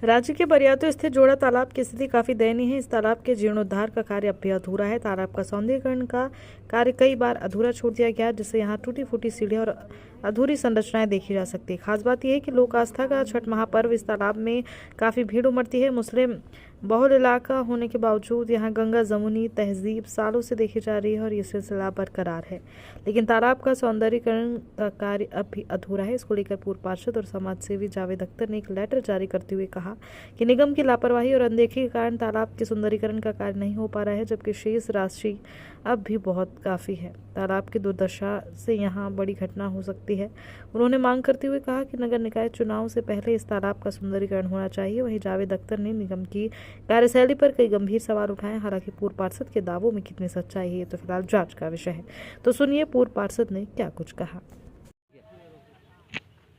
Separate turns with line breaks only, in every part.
राज्य के बरियातू स्थित जोड़ा तालाब की स्थिति काफी दयनीय है। इस तालाब के जीर्णोद्धार का कार्य अब भी अधूरा है। तालाब का सौंदर्यीकरण का कार्य कई बार अधूरा छोड़ दिया गया, जिससे यहाँ टूटी फूटी सीढ़ियां और अधूरी संरचनाएं देखी जा सकती है। खास बात यह है कि लोक आस्था का छठ महापर्व इस तालाब में काफी भीड़ उमड़ती है। मुस्लिम बहुल इलाका होने के बावजूद यहाँ गंगा जमुनी तहजीब सालों से देखी जा रही है और ये सिलसिला बरकरार है। लेकिन तालाब का सौंदर्यीकरण का कार्य अब भी अधूरा है। इसको लेकर पूर्व पार्षद और समाज सेवी जावेद अख्तर ने एक लेटर जारी करते हुए कहा कि निगम की लापरवाही और अनदेखी के कारण तालाब के सुंदरीकरण का कार्य नहीं हो पा रहा है, जबकि शेष राशि अब भी बहुत काफ़ी है। तालाब की दुर्दशा से यहाँ बड़ी घटना हो सकती है। उन्होंने मांग करते हुए कहा कि नगर निकाय चुनाव से पहले इस तालाब का सुंदरीकरण होना चाहिए। वहीं जावेद अख्तर ने निगम की कार्यशैली पर कई गंभीर सवाल उठाए। हालांकि पूर्व पार्षद के दावों में कितनी सच्चाई है, ये तो फिलहाल जांच का विषय है। तो सुनिए पूर्व पार्षद ने क्या कुछ कहा।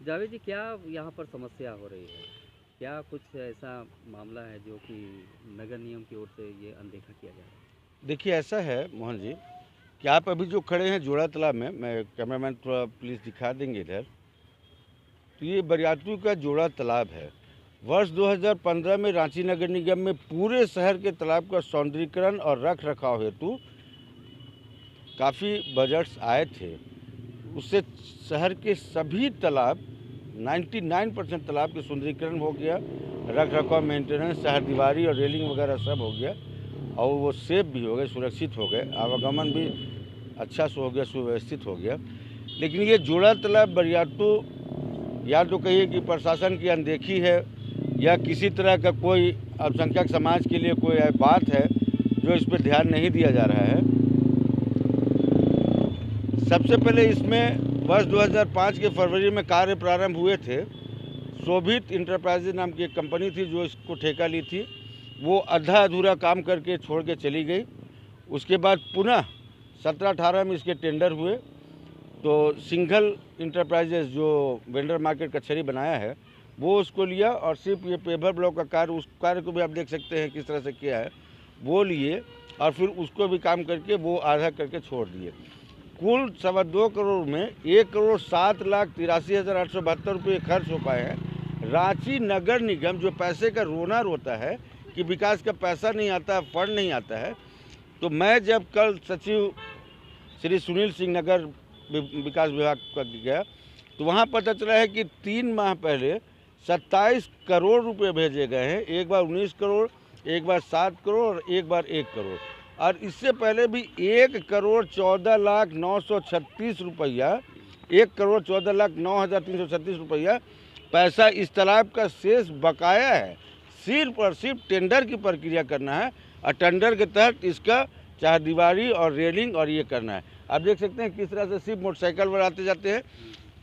जावेद जी, क्या यहाँ पर समस्या हो रही है? क्या कुछ ऐसा मामला है जो कि नगर निगम की ओर से ये अनदेखा किया जा रहा है?
देखिए, ऐसा है मोहन जी कि आप अभी जो खड़े हैं जोड़ा तालाब में, मैं कैमरामैन थोड़ा प्लीज़ दिखा देंगे इधर, तो ये बरियातू का जोड़ा तालाब है। वर्ष 2015 में रांची नगर निगम में पूरे शहर के तालाब का सौंदर्यीकरण और रख रखाव हेतु काफ़ी बजट्स आए थे। उससे शहर के सभी तालाब 99% तालाब के सुंदरीकरण हो गया, रख रखाव, मेंटेनेंस, शहर दीवारी और रेलिंग वगैरह सब हो गया और वो सेफ भी हो गए, सुरक्षित हो गए, आवागमन भी अच्छा से हो गया, सुव्यवस्थित हो गया। लेकिन ये जोड़ा तालाब बरियातू या तो कहिए कि प्रशासन की अनदेखी है या किसी तरह का कोई अल्पसंख्यक समाज के लिए कोई बात है जो इस पर ध्यान नहीं दिया जा रहा है। सबसे पहले इसमें वर्ष 2005 के फरवरी में कार्य प्रारंभ हुए थे। शोभित इंटरप्राइजेज नाम की एक कंपनी थी जो इसको ठेका ली थी। वो आधा अधूरा काम करके छोड़ के चली गई। उसके बाद पुनः 17-18 में इसके टेंडर हुए तो सिंघल इंटरप्राइजेज जो वेंडर मार्केट कचहरी बनाया है वो उसको लिया और सिर्फ ये पेवर ब्लॉक का कार्य, उस कार्य को भी आप देख सकते हैं किस तरह से किया है, वो लिए और फिर उसको भी काम करके वो आधा करके छोड़ दिए। कुल 2.25 करोड़ में 1,07,83,872 रुपये खर्च हो पाए हैं। रांची नगर निगम जो पैसे का रोना रोता है कि विकास का पैसा नहीं आता, फंड नहीं आता है, तो मैं जब कल सचिव श्री सुनील सिंह नगर विकास विभाग का गया तो वहाँ पता चला है कि 3 माह पहले 27 करोड़ रुपए भेजे गए हैं। एक बार 19 करोड़, एक बार 7 करोड़ और एक बार 1 करोड़, और इससे पहले भी 1,14,09,36 रुपया, 1,14,09,336 रुपया पैसा इस तालाब का शेष बकाया है। सिर्फ और सिर्फ टेंडर की प्रक्रिया करना है और टेंडर के तहत इसका चाहे दीवारी और रेलिंग और ये करना है। आप देख सकते हैं किस तरह से सिर्फ मोटरसाइकिल पर आते जाते हैं।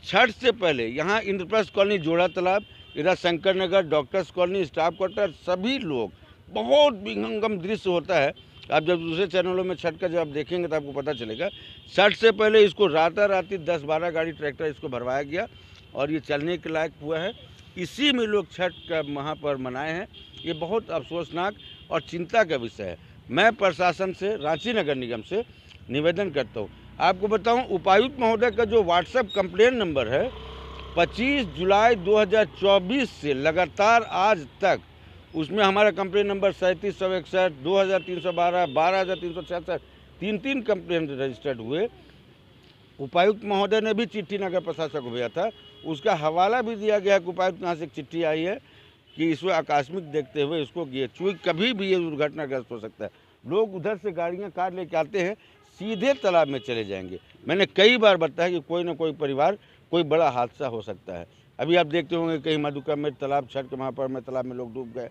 छठ से पहले यहाँ इंद्रप्रस्थ कॉलोनी, जोड़ा तालाब, इधर Shankar Nagar, doctors colony, staff quarter, सभी लोग, बहुत विहंगम दृश्य होता है। आप जब दूसरे चैनलों में छठ का जब आप देखेंगे तो आपको पता चलेगा। छठ से पहले इसको राताराती 10-12 गाड़ी ट्रैक्टर इसको भरवाया गया और ये चलने के लायक हुआ है। इसी में लोग छठ का महापर्व मनाए हैं। ये बहुत अफसोसनाक और चिंता का विषय है। मैं प्रशासन से, रांची नगर निगम से निवेदन करता हूँ। आपको बताऊँ, उपायुक्त महोदय का जो व्हाट्सएप कंप्लेन नंबर है 25 जुलाई 2024 से लगातार आज तक, उसमें हमारा कंप्लेन नंबर 3761, 2312, 12366, 3 कंप्लेन रजिस्टर्ड हुए। उपायुक्त महोदय ने भी चिट्ठी नगर प्रशासक को भेजा था, उसका हवाला भी दिया गया कि उपायुक्त यहाँ से एक चिट्ठी आई है कि इसको आकस्मिक देखते हुए इसको चूँकि कभी भी ये दुर्घटनाग्रस्त हो सकता है। लोग उधर से गाड़ियाँ कार लेके आते हैं, सीधे तालाब में चले जाएंगे। मैंने कई बार बताया कि कोई ना कोई परिवार, कोई बड़ा हादसा हो सकता है। अभी आप देखते होंगे कहीं मधुका में तालाब, छठ के महापर्व में तालाब में लोग डूब गए,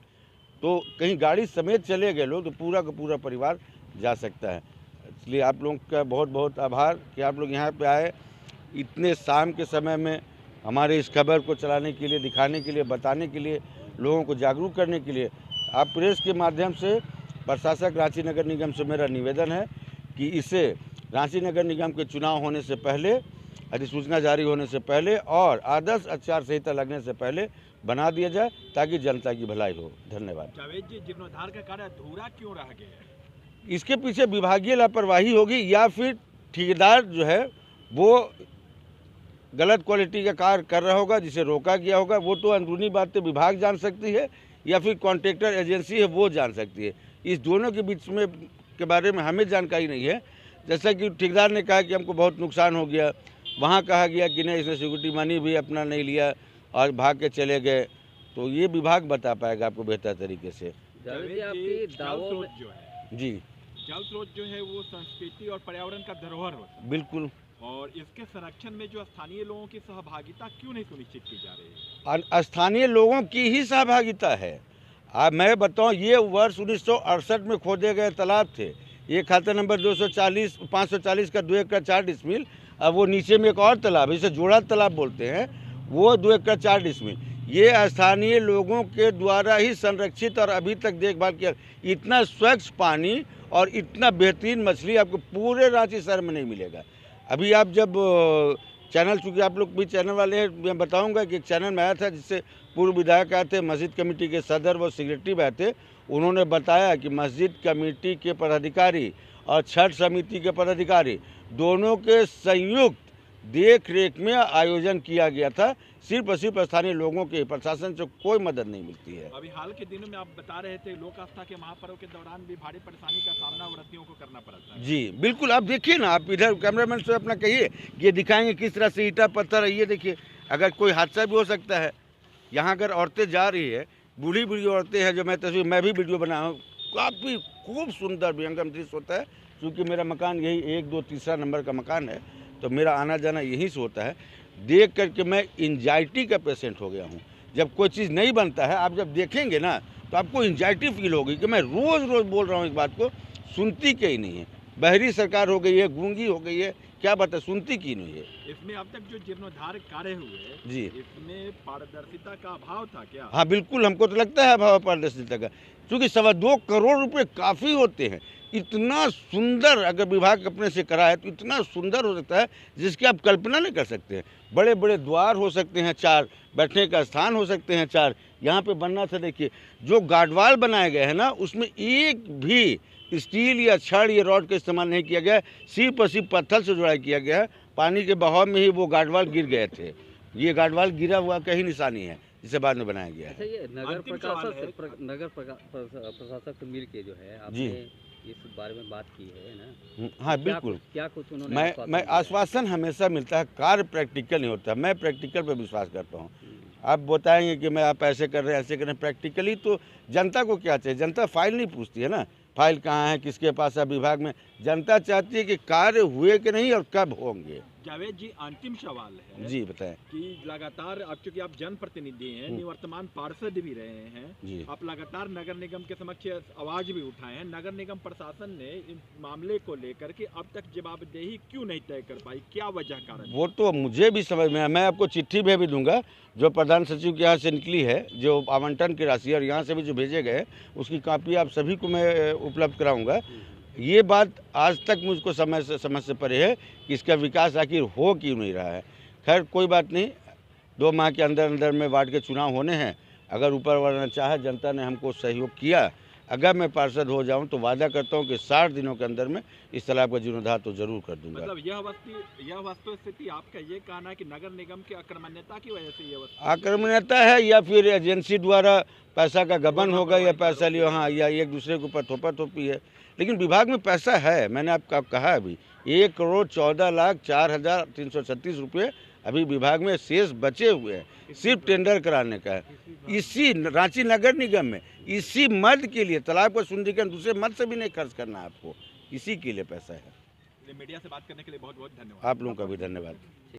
तो कहीं गाड़ी समेत चले गए लोग तो पूरा का पूरा परिवार जा सकता है। इसलिए आप लोगों का बहुत बहुत आभार कि आप लोग यहाँ पे आए, इतने शाम के समय में हमारे इस खबर को चलाने के लिए, दिखाने के लिए, बताने के लिए, लोगों को जागरूक करने के लिए। आप प्रेस के माध्यम से प्रशासक रांची नगर निगम से मेरा निवेदन है कि इसे रांची नगर निगम के चुनाव होने से पहले, अधिसूचना जारी होने से पहले और आदर्श आचार संहिता लगने से पहले बना दिया जाए ताकि जनता की भलाई हो। धन्यवाद।
जावेद जी, जीर्णोद्धार का कार्य अधूरा क्यों रह गया है?
इसके पीछे विभागीय लापरवाही होगी या फिर ठेकेदार जो है वो गलत क्वालिटी का कार्य कर रहा होगा जिसे रोका गया होगा। वो तो अंदरूनी बातें विभाग जान सकती है। या फिर कॉन्ट्रैक्टर एजेंसी है वो जान सकती है। इस दोनों के बीच में के बारे में हमें जानकारी नहीं है। जैसा कि ठेकेदार ने कहा कि हमको बहुत नुकसान हो गया, वहाँ कहा गया कि नहीं इसने सिक्योरिटी मनी भी अपना नहीं लिया और भाग के चले गए, तो ये विभाग बता पाएगा आपको बेहतर तरीके से।
जावेद जी, आपकी
जल
दावों
स्रोत
में
जो है,
जी
जल स्रोत जो है वो संस्कृति और पर्यावरण का धरोहर होता
बिल्कुल।
है, और इसके संरक्षण में जो स्थानीय लोगों की सहभागिता क्यों नहीं सुनिश्चित की जा रही है?
स्थानीय लोगों की ही सहभागिता है। अब मैं बताऊं, ये वर्ष 1968 में खोदे गए तालाब थे। ये खाता नंबर 540 का 2 एकड़ 4 डिसमिल। अब वो नीचे में एक और तालाब है, इसे जोड़ा तालाब बोलते हैं, वो 2 एकड़ 4 डिसमिल। ये स्थानीय लोगों के द्वारा ही संरक्षित और अभी तक देखभाल किया। इतना स्वच्छ पानी और इतना बेहतरीन मछली आपको पूरे रांची शहर में नहीं मिलेगा। अभी आप जब चैनल, चूँकि आप लोग भी चैनल वाले हैं, मैं बताऊंगा कि एक चैनल में आया था जिससे पूर्व विधायक आए थे, मस्जिद कमेटी के सदर व सेक्रेटरी आए थे। उन्होंने बताया कि मस्जिद कमेटी के पदाधिकारी और छठ समिति के पदाधिकारी दोनों के संयुक्त देख रेख में आयोजन किया गया था। सिर्फ और सिर्फ स्थानीय लोगों के, प्रशासन से कोई मदद नहीं मिलती है।
अभी हाल के दिनों में आप बता रहे थे लोक आस्था के महापर्व के दौरान भी भारी परेशानी का सामना व्रतियों को करना पड़ता है।
जी बिल्कुल, आप देखिए ना, आप इधर कैमरामैन से अपना कहिए, ये दिखाएंगे किस तरह से ईंटा पत्थर है। ये देखिए, अगर कोई हादसा भी हो सकता है। यहाँ अगर औरतें जा रही है, बूढ़ी बूढ़ी औरतें हैं, जो मैं भी वीडियो बना हूँ, काफ़ी खूब सुंदर विहंगम दृश्य होता है। क्योंकि मेरा मकान यही 1, 2, 3 नंबर का मकान है, तो मेरा आना जाना यहीं से होता है। देख करके मैं एंजाइटी का पेशेंट हो गया हूँ। जब कोई चीज़ नहीं बनता है, आप जब देखेंगे ना, तो आपको एंजाइटी फील होगी कि मैं रोज़ रोज़ बोल रहा हूँ एक बात को, सुनती क्यों नहीं है। बहरी सरकार हो गई है, गूंगी हो गई है, क्या बात है, सुनती क्यों नहीं है।
इसमें अब तक जो जीर्णोद्धार कार्य हुए,
जी,
इसमें पारदर्शिता का अभाव था क्या?
हाँ बिल्कुल, हमको तो लगता है अभाव पारदर्शिता का, क्योंकि 2.25 करोड़ रुपए काफ़ी होते हैं। इतना सुंदर अगर विभाग अपने से कराए तो इतना सुंदर हो सकता है जिसकी आप कल्पना नहीं कर सकते हैं। बड़े बड़े द्वार हो सकते हैं 4, बैठने का स्थान हो सकते हैं 4। यहाँ पे बनना था, देखिए जो गार्डवाल बनाए गए हैं ना, उसमें एक भी स्टील या छड़ या रॉड का इस्तेमाल नहीं किया गया है। सिर्फ और सिर्फ पत्थर से जुड़ाई किया गया है। पानी के बहाव में ही वो गार्डवाल गिर गए थे। ये गार्डवाल गिरा हुआ का ही निशानी है, जिसे बाद में बनाया गया
अच्छा,
है।
ये नगर
अंतिम सवाल है।
प्रशासक से मिल के जो है
जी।
आपने इस बारे में बात की है ना?
हाँ बिल्कुल,
क्या कुछ उन्होंने
मैं
दिया है?
आश्वासन हमेशा मिलता है, कार्य प्रैक्टिकल नहीं होता। मैं प्रैक्टिकल पर विश्वास करता हूँ। आप बताएंगे कि मैं आप ऐसे कर रहे हैं, ऐसे कर रहे हैं, प्रैक्टिकली तो जनता को क्या चाहिए? जनता फाइल नहीं पूछती है ना, फाइल कहाँ है, किसके पास है विभाग में। जनता चाहती है कि कार्य हुए कि नहीं और कब होंगे।
जावेद जी, अंतिम सवाल है
जी बताएं।
कि लगातार आप, चूंकि आप जनप्रतिनिधि हैं, निवर्तमान पार्षद भी रहे हैं,
जी।
आप लगातार नगर निगम के समक्ष आवाज भी उठाए हैं। नगर निगम प्रशासन ने इस मामले को लेकर के अब तक जवाबदेही क्यों नहीं तय कर पाई? क्या वजह कारण?
वो तो मुझे भी समझ में आया। मैं आपको चिट्ठी भी दूंगा जो प्रधान सचिव के यहाँ से निकली है, जो आवंटन की राशि और यहाँ से भी जो भेजे गए, उसकी कॉपी आप सभी को मैं उपलब्ध कराऊंगा। ये बात आज तक मुझको समझ से परे है कि इसका विकास आखिर हो क्यों नहीं रहा है। खैर कोई बात नहीं, 2 माह के अंदर अंदर में वार्ड के चुनाव होने हैं। अगर ऊपर वाला चाहे, जनता ने हमको सहयोग किया, अगर मैं पार्षद हो जाऊं तो वादा करता हूं कि 60 दिनों के अंदर में इस तालाब का जीर्णोद्धार तो जरूर कर दूंगा।
मतलब यह वस्तुस्थिति आपका ये कहना है कि नगर निगम की अक्रमण्यता की वजह से ये
आक्रमणीयता है या फिर एजेंसी द्वारा पैसा का गबन होगा या पैसा लिया, हाँ, या एक दूसरे के ऊपर थोपा थोपी है। लेकिन विभाग में पैसा है, मैंने आपको कहा अभी 1,14,04,336 रुपये अभी विभाग में शेष बचे हुए हैं, सिर्फ टेंडर कराने का है। इसी रांची नगर निगम में इसी मद के लिए, तालाब का सुंदरीकरण दूसरे मद से भी नहीं खर्च करना है आपको, इसी के लिए पैसा है।
मीडिया से बात करने के लिए बहुत बहुत धन्यवाद।
आप लोगों का भी धन्यवाद।